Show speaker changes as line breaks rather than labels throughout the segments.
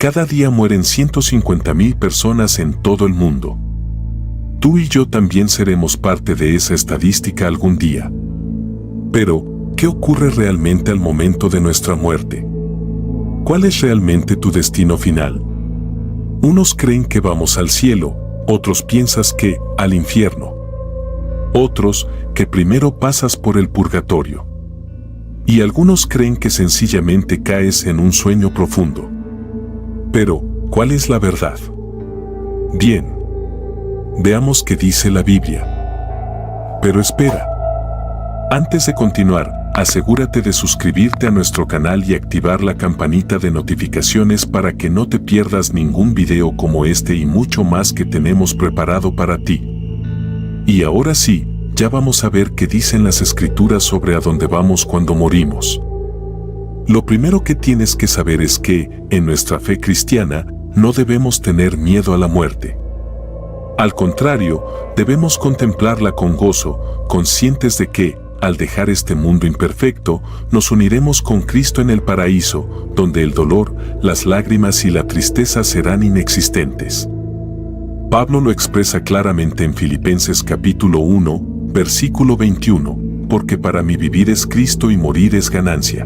Cada día mueren 150.000 personas en todo el mundo. Tú y yo también seremos parte de esa estadística algún día. Pero, ¿qué ocurre realmente al momento de nuestra muerte? ¿Cuál es realmente tu destino final? Unos creen que vamos al cielo, otros piensan que al infierno. Otros, que primero pasas por el purgatorio. Y algunos creen que sencillamente caes en un sueño profundo. Pero, ¿cuál es la verdad? Bien. Veamos qué dice la Biblia. Pero espera. Antes de continuar, asegúrate de suscribirte a nuestro canal y activar la campanita de notificaciones para que no te pierdas ningún video como este y mucho más que tenemos preparado para ti. Y ahora sí, ya vamos a ver qué dicen las Escrituras sobre a dónde vamos cuando morimos. Lo primero que tienes que saber es que, en nuestra fe cristiana, no debemos tener miedo a la muerte. Al contrario, debemos contemplarla con gozo, conscientes de que, al dejar este mundo imperfecto, nos uniremos con Cristo en el paraíso, donde el dolor, las lágrimas y la tristeza serán inexistentes. Pablo lo expresa claramente en Filipenses capítulo 1, versículo 21, porque para mí vivir es Cristo y morir es ganancia.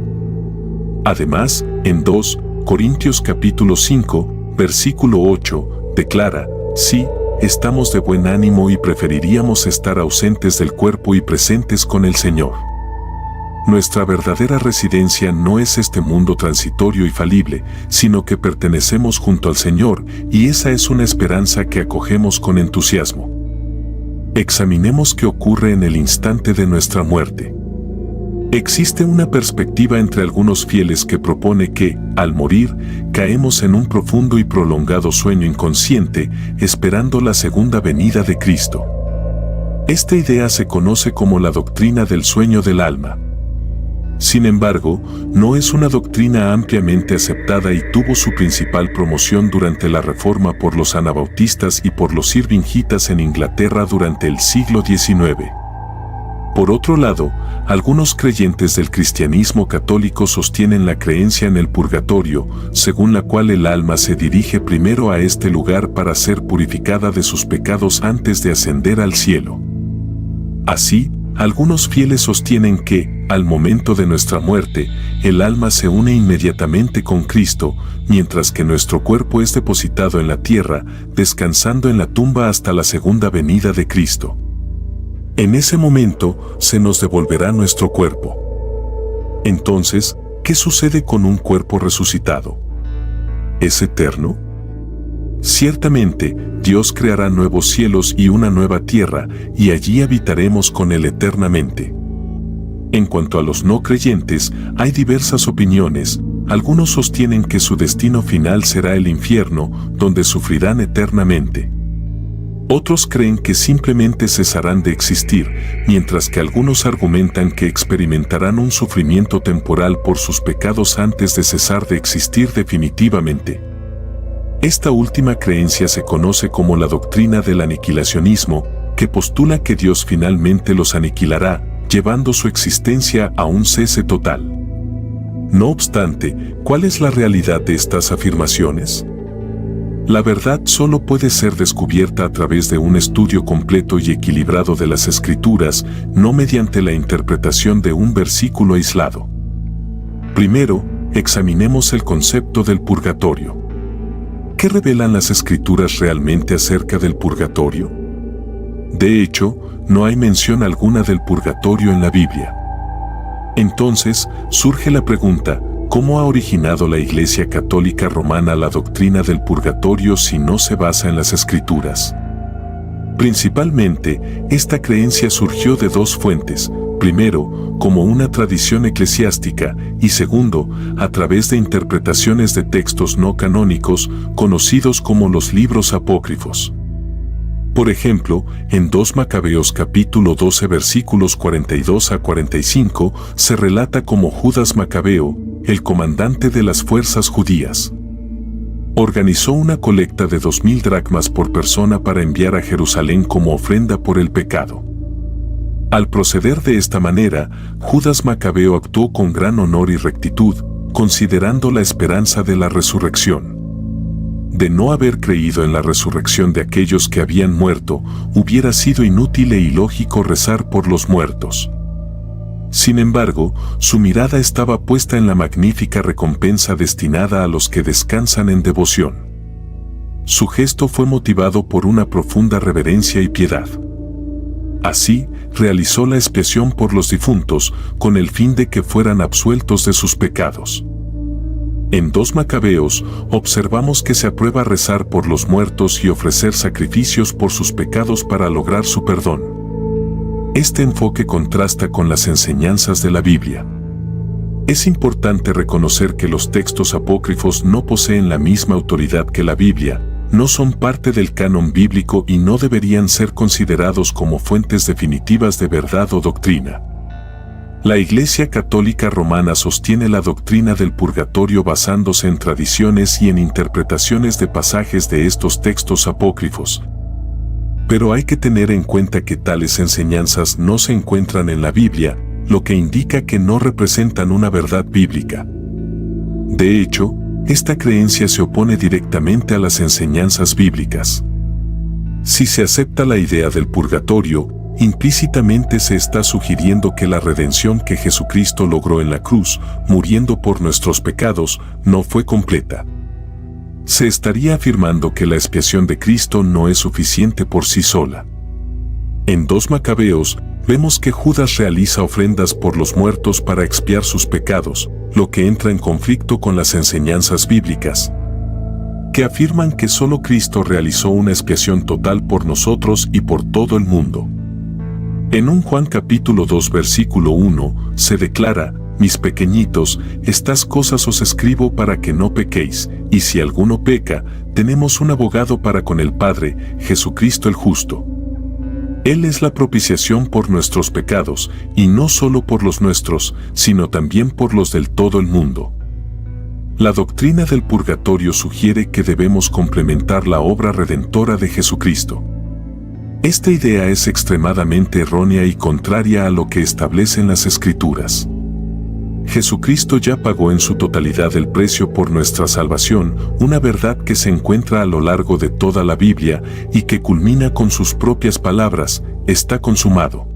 Además, en 2 Corintios capítulo 5, versículo 8, declara, sí, estamos de buen ánimo y preferiríamos estar ausentes del cuerpo y presentes con el Señor. Nuestra verdadera residencia no es este mundo transitorio y falible, sino que pertenecemos junto al Señor, y esa es una esperanza que acogemos con entusiasmo. Examinemos qué ocurre en el instante de nuestra muerte. Existe una perspectiva entre algunos fieles que propone que, al morir, caemos en un profundo y prolongado sueño inconsciente, esperando la segunda venida de Cristo. Esta idea se conoce como la doctrina del sueño del alma. Sin embargo, no es una doctrina ampliamente aceptada y tuvo su principal promoción durante la Reforma por los anabautistas y por los irvingitas en Inglaterra durante el siglo XIX. Por otro lado, algunos creyentes del cristianismo católico sostienen la creencia en el purgatorio, según la cual el alma se dirige primero a este lugar para ser purificada de sus pecados antes de ascender al cielo. Así, algunos fieles sostienen que, al momento de nuestra muerte, el alma se une inmediatamente con Cristo, mientras que nuestro cuerpo es depositado en la tierra, descansando en la tumba hasta la segunda venida de Cristo. En ese momento, se nos devolverá nuestro cuerpo. Entonces, ¿qué sucede con un cuerpo resucitado? ¿Es eterno? Ciertamente, Dios creará nuevos cielos y una nueva tierra, y allí habitaremos con Él eternamente. En cuanto a los no creyentes, hay diversas opiniones. Algunos sostienen que su destino final será el infierno, donde sufrirán eternamente. Otros creen que simplemente cesarán de existir, mientras que algunos argumentan que experimentarán un sufrimiento temporal por sus pecados antes de cesar de existir definitivamente. Esta última creencia se conoce como la doctrina del aniquilacionismo, que postula que Dios finalmente los aniquilará, llevando su existencia a un cese total. No obstante, ¿cuál es la realidad de estas afirmaciones? La verdad solo puede ser descubierta a través de un estudio completo y equilibrado de las Escrituras, no mediante la interpretación de un versículo aislado. Primero, examinemos el concepto del purgatorio. ¿Qué revelan las Escrituras realmente acerca del purgatorio? De hecho, no hay mención alguna del purgatorio en la Biblia. Entonces, surge la pregunta, ¿cómo ha originado la Iglesia Católica Romana la doctrina del purgatorio si no se basa en las Escrituras? Principalmente, esta creencia surgió de dos fuentes. Primero, como una tradición eclesiástica, y segundo, a través de interpretaciones de textos no canónicos, conocidos como los libros apócrifos. Por ejemplo, en 2 Macabeos capítulo 12 versículos 42 a 45, se relata cómo Judas Macabeo, el comandante de las fuerzas judías, organizó una colecta de 2,000 dracmas por persona para enviar a Jerusalén como ofrenda por el pecado. Al proceder de esta manera, Judas Macabeo actuó con gran honor y rectitud, considerando la esperanza de la resurrección. de no haber creído en la resurrección de aquellos que habían muerto, hubiera sido inútil e ilógico rezar por los muertos. Sin embargo, su mirada estaba puesta en la magnífica recompensa destinada a los que descansan en devoción. Su gesto fue motivado por una profunda reverencia y piedad. Así, realizó la expiación por los difuntos, con el fin de que fueran absueltos de sus pecados. En 2 Macabeos, observamos que se aprueba rezar por los muertos y ofrecer sacrificios por sus pecados para lograr su perdón. Este enfoque contrasta con las enseñanzas de la Biblia. Es importante reconocer que los textos apócrifos no poseen la misma autoridad que la Biblia, no son parte del canon bíblico y no deberían ser considerados como fuentes definitivas de verdad o doctrina. La Iglesia Católica Romana sostiene la doctrina del purgatorio basándose en tradiciones y en interpretaciones de pasajes de estos textos apócrifos. Pero hay que tener en cuenta que tales enseñanzas no se encuentran en la Biblia, lo que indica que no representan una verdad bíblica. De hecho, esta creencia se opone directamente a las enseñanzas bíblicas. Si se acepta la idea del purgatorio, implícitamente se está sugiriendo que la redención que Jesucristo logró en la cruz, muriendo por nuestros pecados, no fue completa. Se estaría afirmando que la expiación de Cristo no es suficiente por sí sola. En 2 Macabeos, vemos que Judas realiza ofrendas por los muertos para expiar sus pecados, lo que entra en conflicto con las enseñanzas bíblicas, que afirman que solo Cristo realizó una expiación total por nosotros y por todo el mundo. En 1 Juan capítulo 2 versículo 1, se declara: mis pequeñitos, estas cosas os escribo para que no pequéis, y si alguno peca, tenemos un abogado para con el Padre, Jesucristo el justo. Él es la propiciación por nuestros pecados, y no solo por los nuestros, sino también por los del todo el mundo. La doctrina del purgatorio sugiere que debemos complementar la obra redentora de Jesucristo. Esta idea es extremadamente errónea y contraria a lo que establecen las Escrituras. Jesucristo ya pagó en su totalidad el precio por nuestra salvación, una verdad que se encuentra a lo largo de toda la Biblia y que culmina con sus propias palabras: está consumado.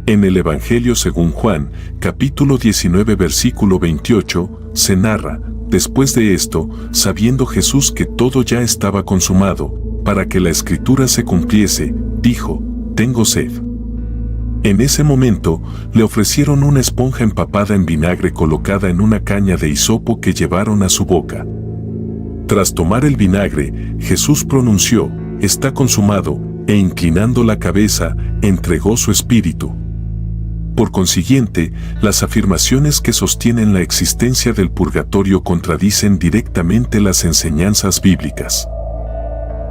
En el Evangelio según Juan, capítulo 19 versículo 28, se narra: después de esto, sabiendo Jesús que todo ya estaba consumado, para que la Escritura se cumpliese, dijo: tengo sed. En ese momento, le ofrecieron una esponja empapada en vinagre colocada en una caña de hisopo que llevaron a su boca. Tras tomar el vinagre, Jesús pronunció: está consumado, e inclinando la cabeza, entregó su espíritu. Por consiguiente, las afirmaciones que sostienen la existencia del purgatorio contradicen directamente las enseñanzas bíblicas.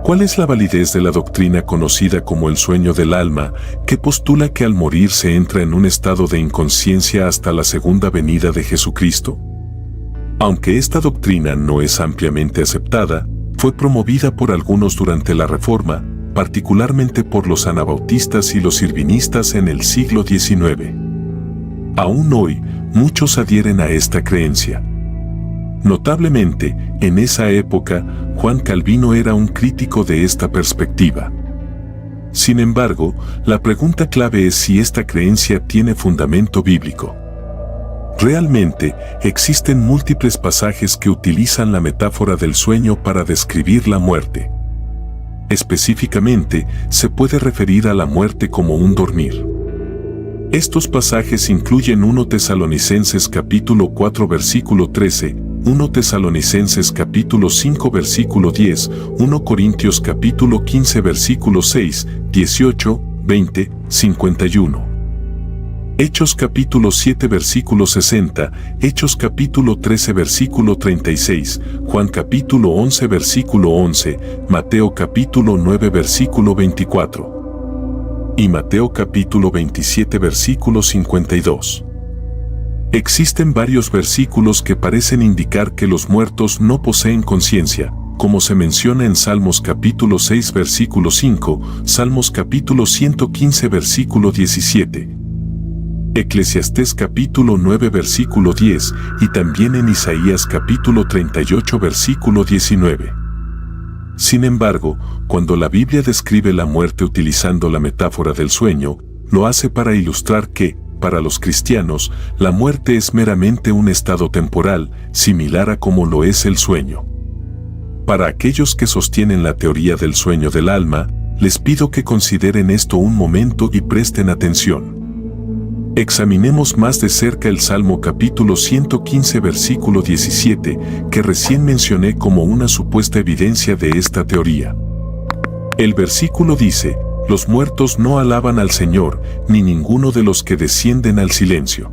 ¿Cuál es la validez de la doctrina conocida como el sueño del alma, que postula que al morir se entra en un estado de inconsciencia hasta la segunda venida de Jesucristo? Aunque esta doctrina no es ampliamente aceptada, fue promovida por algunos durante la Reforma, particularmente por los anabautistas y los irvinistas en el siglo XIX. Aún hoy, muchos adhieren a esta creencia. Notablemente, en esa época, Juan Calvino era un crítico de esta perspectiva. Sin embargo, la pregunta clave es si esta creencia tiene fundamento bíblico. Realmente, existen múltiples pasajes que utilizan la metáfora del sueño para describir la muerte. Específicamente, se puede referir a la muerte como un dormir. Estos pasajes incluyen 1 Tesalonicenses capítulo 4 versículo 13, 1 Tesalonicenses capítulo 5 versículo 10, 1 Corintios capítulo 15 versículo 6, 18, 20, 51. Hechos capítulo 7 versículo 60, Hechos capítulo 13 versículo 36, Juan capítulo 11 versículo 11, Mateo capítulo 9 versículo 24 y Mateo capítulo 27 versículo 52. Existen varios versículos que parecen indicar que los muertos no poseen conciencia, como se menciona en Salmos capítulo 6 versículo 5, Salmos capítulo 115 versículo 17, Eclesiastés capítulo 9 versículo 10 y también en Isaías capítulo 38 versículo 19. Sin embargo, cuando la Biblia describe la muerte utilizando la metáfora del sueño, lo hace para ilustrar que, para los cristianos, la muerte es meramente un estado temporal, similar a como lo es el sueño. Para aquellos que sostienen la teoría del sueño del alma, les pido que consideren esto un momento y presten atención. Examinemos más de cerca el Salmo capítulo 115 versículo 17, que recién mencioné como una supuesta evidencia de esta teoría. El versículo dice: los muertos no alaban al Señor, ni ninguno de los que descienden al silencio.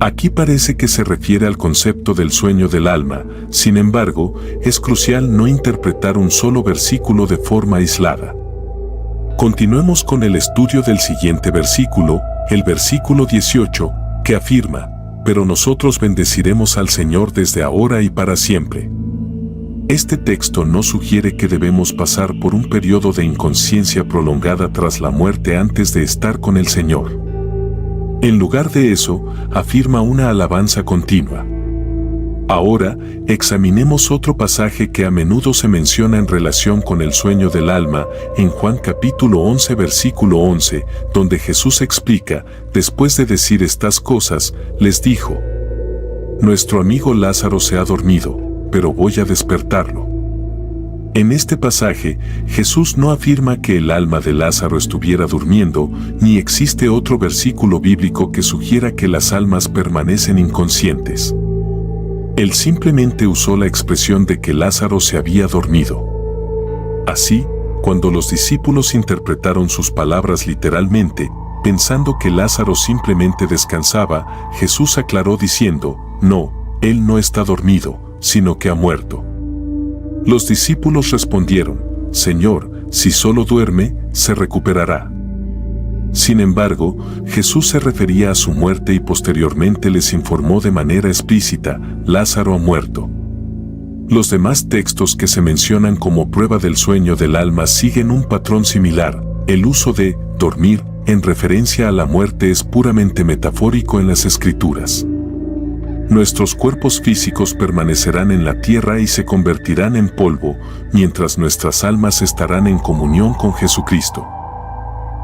Aquí parece que se refiere al concepto del sueño del alma. Sin embargo, es crucial no interpretar un solo versículo de forma aislada. Continuemos con el estudio del siguiente versículo, el versículo 18, que afirma: pero nosotros bendeciremos al Señor desde ahora y para siempre. Este texto no sugiere que debemos pasar por un periodo de inconsciencia prolongada tras la muerte antes de estar con el Señor. En lugar de eso, afirma una alabanza continua. Ahora, examinemos otro pasaje que a menudo se menciona en relación con el sueño del alma, en Juan capítulo 11 versículo 11, donde Jesús explica: después de decir estas cosas, les dijo: nuestro amigo Lázaro se ha dormido, pero voy a despertarlo. En este pasaje, Jesús no afirma que el alma de Lázaro estuviera durmiendo, ni existe otro versículo bíblico que sugiera que las almas permanecen inconscientes. Él simplemente usó la expresión de que Lázaro se había dormido. Así, cuando los discípulos interpretaron sus palabras literalmente, pensando que Lázaro simplemente descansaba, Jesús aclaró diciendo: no, él no está dormido, sino que ha muerto. Los discípulos respondieron: Señor, si solo duerme, se recuperará. Sin embargo, Jesús se refería a su muerte y posteriormente les informó de manera explícita: Lázaro ha muerto. Los demás textos que se mencionan como prueba del sueño del alma siguen un patrón similar. El uso de dormir en referencia a la muerte es puramente metafórico en las Escrituras. Nuestros cuerpos físicos permanecerán en la tierra y se convertirán en polvo, mientras nuestras almas estarán en comunión con Jesucristo.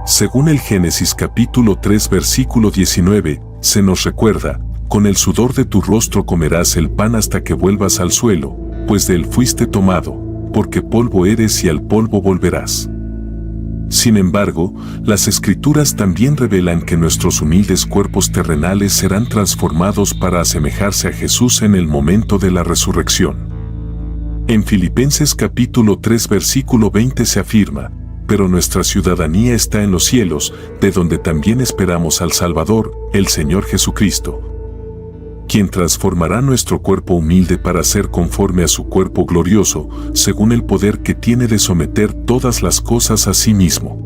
Según el Génesis capítulo 3 versículo 19, se nos recuerda: con el sudor de tu rostro comerás el pan hasta que vuelvas al suelo, pues de él fuiste tomado, porque polvo eres y al polvo volverás. Sin embargo, las Escrituras también revelan que nuestros humildes cuerpos terrenales serán transformados para asemejarse a Jesús en el momento de la resurrección. En Filipenses capítulo 3 versículo 20 se afirma: pero nuestra ciudadanía está en los cielos, de donde también esperamos al Salvador, el Señor Jesucristo, quien transformará nuestro cuerpo humilde para ser conforme a su cuerpo glorioso, según el poder que tiene de someter todas las cosas a sí mismo.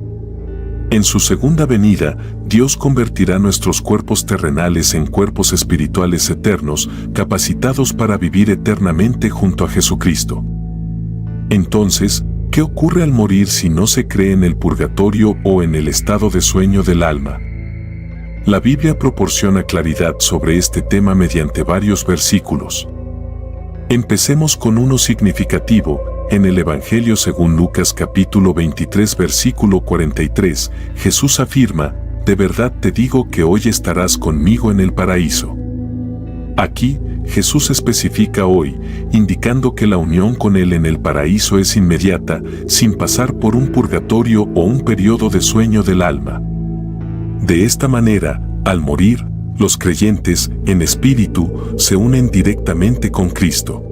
En su segunda venida, Dios convertirá nuestros cuerpos terrenales en cuerpos espirituales eternos, capacitados para vivir eternamente junto a Jesucristo. Entonces, ¿qué ocurre al morir si no se cree en el purgatorio o en el estado de sueño del alma? La Biblia proporciona claridad sobre este tema mediante varios versículos. Empecemos con uno significativo. En el Evangelio según Lucas capítulo 23 versículo 43, Jesús afirma: de verdad te digo que hoy estarás conmigo en el paraíso. Aquí, Jesús especifica hoy, indicando que la unión con Él en el paraíso es inmediata, sin pasar por un purgatorio o un periodo de sueño del alma. De esta manera, al morir, los creyentes, en espíritu, se unen directamente con Cristo.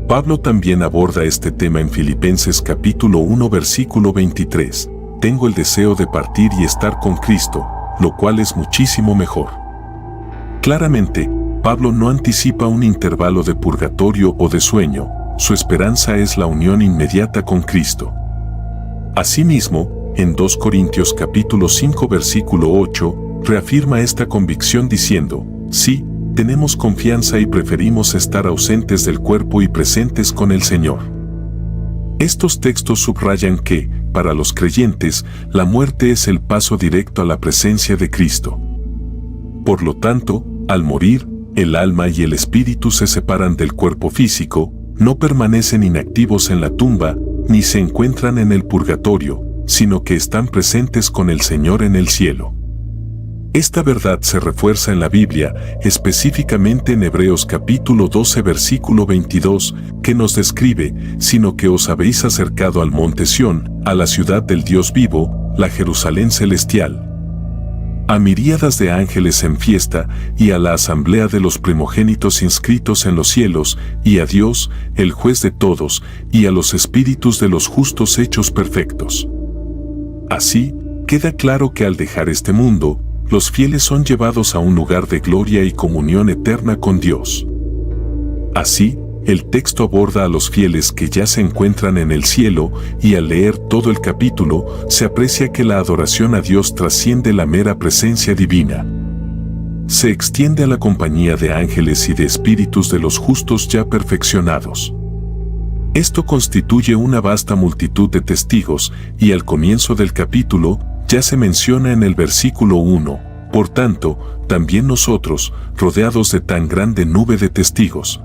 Pablo también aborda este tema en Filipenses capítulo 1 versículo 23. Tengo el deseo de partir y estar con Cristo, lo cual es muchísimo mejor. Claramente, Pablo no anticipa un intervalo de purgatorio o de sueño, su esperanza es la unión inmediata con Cristo. Asimismo, en 2 Corintios capítulo 5 versículo 8, reafirma esta convicción diciendo: sí, tenemos confianza y preferimos estar ausentes del cuerpo y presentes con el Señor. Estos textos subrayan que, para los creyentes, la muerte es el paso directo a la presencia de Cristo. Por lo tanto, al morir, el alma y el espíritu se separan del cuerpo físico, no permanecen inactivos en la tumba, ni se encuentran en el purgatorio, sino que están presentes con el Señor en el cielo. Esta verdad se refuerza en la Biblia, específicamente en Hebreos capítulo 12 versículo 22, que nos describe, sino que os habéis acercado al monte Sión, a la ciudad del Dios vivo, la Jerusalén celestial, a miríadas de ángeles en fiesta, y a la asamblea de los primogénitos inscritos en los cielos, y a Dios, el juez de todos, y a los espíritus de los justos hechos perfectos. Así, queda claro que al dejar este mundo, los fieles son llevados a un lugar de gloria y comunión eterna con Dios. Así, el texto aborda a los fieles que ya se encuentran en el cielo, y al leer todo el capítulo, se aprecia que la adoración a Dios trasciende la mera presencia divina. Se extiende a la compañía de ángeles y de espíritus de los justos ya perfeccionados. Esto constituye una vasta multitud de testigos, y al comienzo del capítulo, ya se menciona en el versículo 1, por tanto, también nosotros, rodeados de tan grande nube de testigos,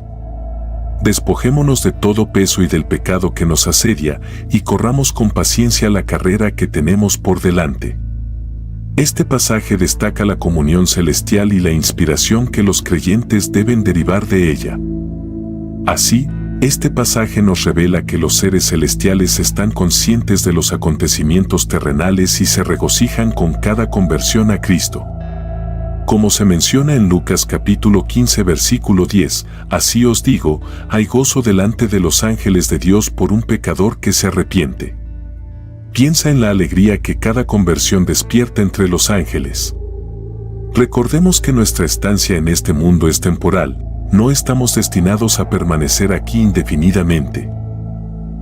despojémonos de todo peso y del pecado que nos asedia, y corramos con paciencia la carrera que tenemos por delante. Este pasaje destaca la comunión celestial y la inspiración que los creyentes deben derivar de ella. Así, este pasaje nos revela que los seres celestiales están conscientes de los acontecimientos terrenales y se regocijan con cada conversión a Cristo. Como se menciona en Lucas capítulo 15 versículo 10, así os digo, hay gozo delante de los ángeles de Dios por un pecador que se arrepiente. Piensa en la alegría que cada conversión despierta entre los ángeles. Recordemos que nuestra estancia en este mundo es temporal, no estamos destinados a permanecer aquí indefinidamente.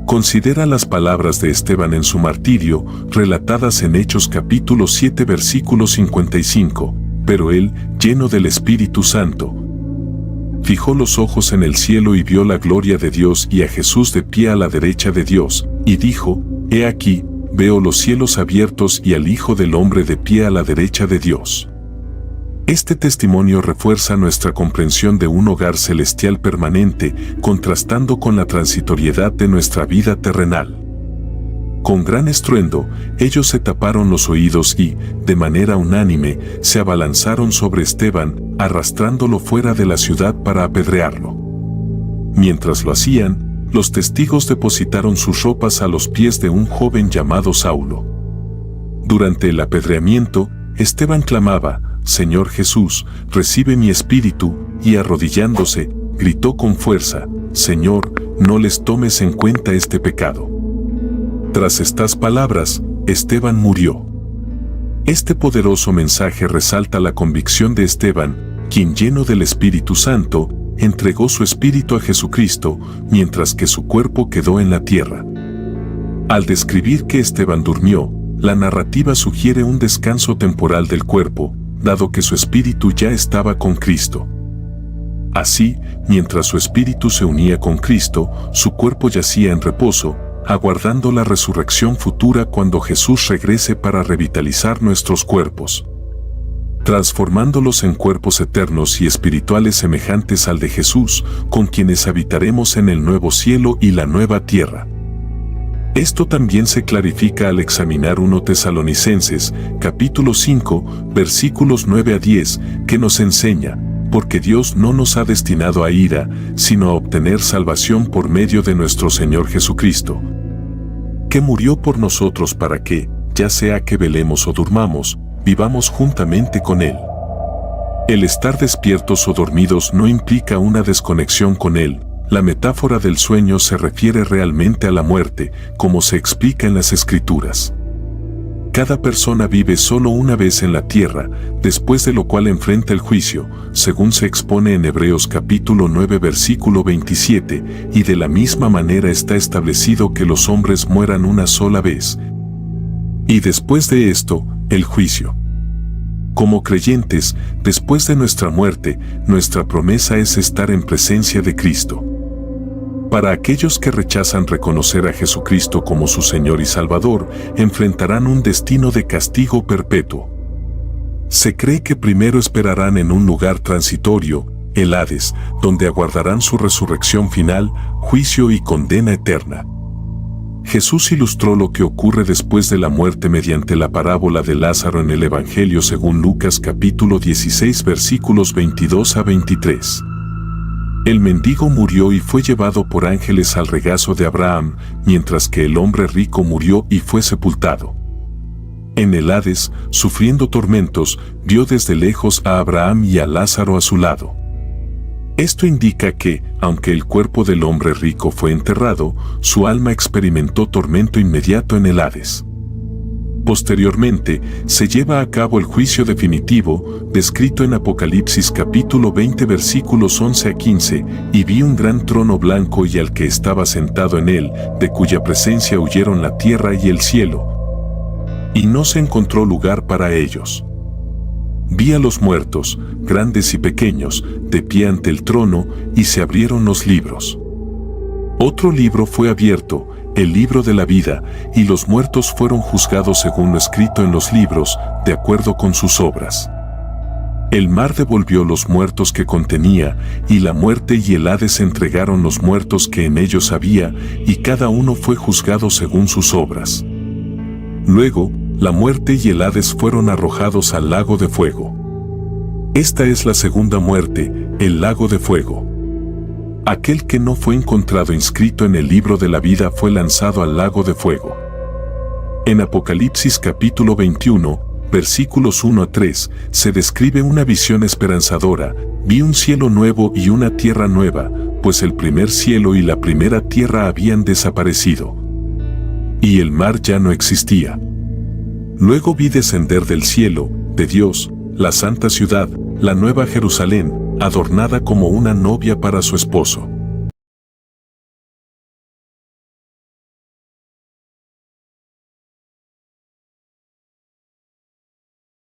Considera las palabras de Esteban en su martirio, relatadas en Hechos capítulo 7 versículo 55, pero él, lleno del Espíritu Santo, fijó los ojos en el cielo y vio la gloria de Dios y a Jesús de pie a la derecha de Dios, y dijo, he aquí, veo los cielos abiertos y al Hijo del Hombre de pie a la derecha de Dios. Este testimonio refuerza nuestra comprensión de un hogar celestial permanente, contrastando con la transitoriedad de nuestra vida terrenal. Con gran estruendo, ellos se taparon los oídos y, de manera unánime, se abalanzaron sobre Esteban, arrastrándolo fuera de la ciudad para apedrearlo. Mientras lo hacían, los testigos depositaron sus ropas a los pies de un joven llamado Saulo. Durante el apedreamiento, Esteban clamaba, Señor Jesús, recibe mi espíritu, y arrodillándose, gritó con fuerza, Señor, no les tomes en cuenta este pecado. Tras estas palabras, Esteban murió. Este poderoso mensaje resalta la convicción de Esteban, quien lleno del Espíritu Santo, entregó su espíritu a Jesucristo, mientras que su cuerpo quedó en la tierra. Al describir que Esteban durmió, la narrativa sugiere un descanso temporal del cuerpo, dado que su espíritu ya estaba con Cristo. Así, mientras su espíritu se unía con Cristo, su cuerpo yacía en reposo, aguardando la resurrección futura cuando Jesús regrese para revitalizar nuestros cuerpos, transformándolos en cuerpos eternos y espirituales semejantes al de Jesús, con quienes habitaremos en el nuevo cielo y la nueva tierra. Esto también se clarifica al examinar 1 Tesalonicenses, capítulo 5, versículos 9 a 10, que nos enseña, porque Dios no nos ha destinado a ira, sino a obtener salvación por medio de nuestro Señor Jesucristo, que murió por nosotros para que, ya sea que velemos o durmamos, vivamos juntamente con Él. El estar despiertos o dormidos no implica una desconexión con Él. La metáfora del sueño se refiere realmente a la muerte, como se explica en las Escrituras. Cada persona vive solo una vez en la tierra, después de lo cual enfrenta el juicio, según se expone en Hebreos capítulo 9 versículo 27, y de la misma manera está establecido que los hombres mueran una sola vez. Y después de esto, el juicio. Como creyentes, después de nuestra muerte, nuestra promesa es estar en presencia de Cristo. Para aquellos que rechazan reconocer a Jesucristo como su Señor y Salvador, enfrentarán un destino de castigo perpetuo. Se cree que primero esperarán en un lugar transitorio, el Hades, donde aguardarán su resurrección final, juicio y condena eterna. Jesús ilustró lo que ocurre después de la muerte mediante la parábola de Lázaro en el Evangelio según Lucas capítulo 16 versículos 22 a 23. El mendigo murió y fue llevado por ángeles al regazo de Abraham, mientras que el hombre rico murió y fue sepultado. En el Hades, sufriendo tormentos, vio desde lejos a Abraham y a Lázaro a su lado. Esto indica que, aunque el cuerpo del hombre rico fue enterrado, su alma experimentó tormento inmediato en el Hades. Posteriormente, se lleva a cabo el juicio definitivo, descrito en Apocalipsis capítulo 20 versículos 11 a 15, y vi un gran trono blanco y al que estaba sentado en él, de cuya presencia huyeron la tierra y el cielo, y no se encontró lugar para ellos. Vi a los muertos, grandes y pequeños, de pie ante el trono, y se abrieron los libros. Otro libro fue abierto, el libro de la vida, y los muertos fueron juzgados según lo escrito en los libros, de acuerdo con sus obras. El mar devolvió los muertos que contenía, y la muerte y el Hades entregaron los muertos que en ellos había, y cada uno fue juzgado según sus obras. Luego, la muerte y el Hades fueron arrojados al lago de fuego. Esta es la segunda muerte, el lago de fuego. Aquel que no fue encontrado inscrito en el libro de la vida fue lanzado al lago de fuego. En Apocalipsis capítulo 21, versículos 1 a 3, se describe una visión esperanzadora: vi un cielo nuevo y una tierra nueva, pues el primer cielo y la primera tierra habían desaparecido, y el mar ya no existía. Luego vi descender del cielo, de Dios, la santa ciudad, la nueva Jerusalén, adornada como una novia para su esposo.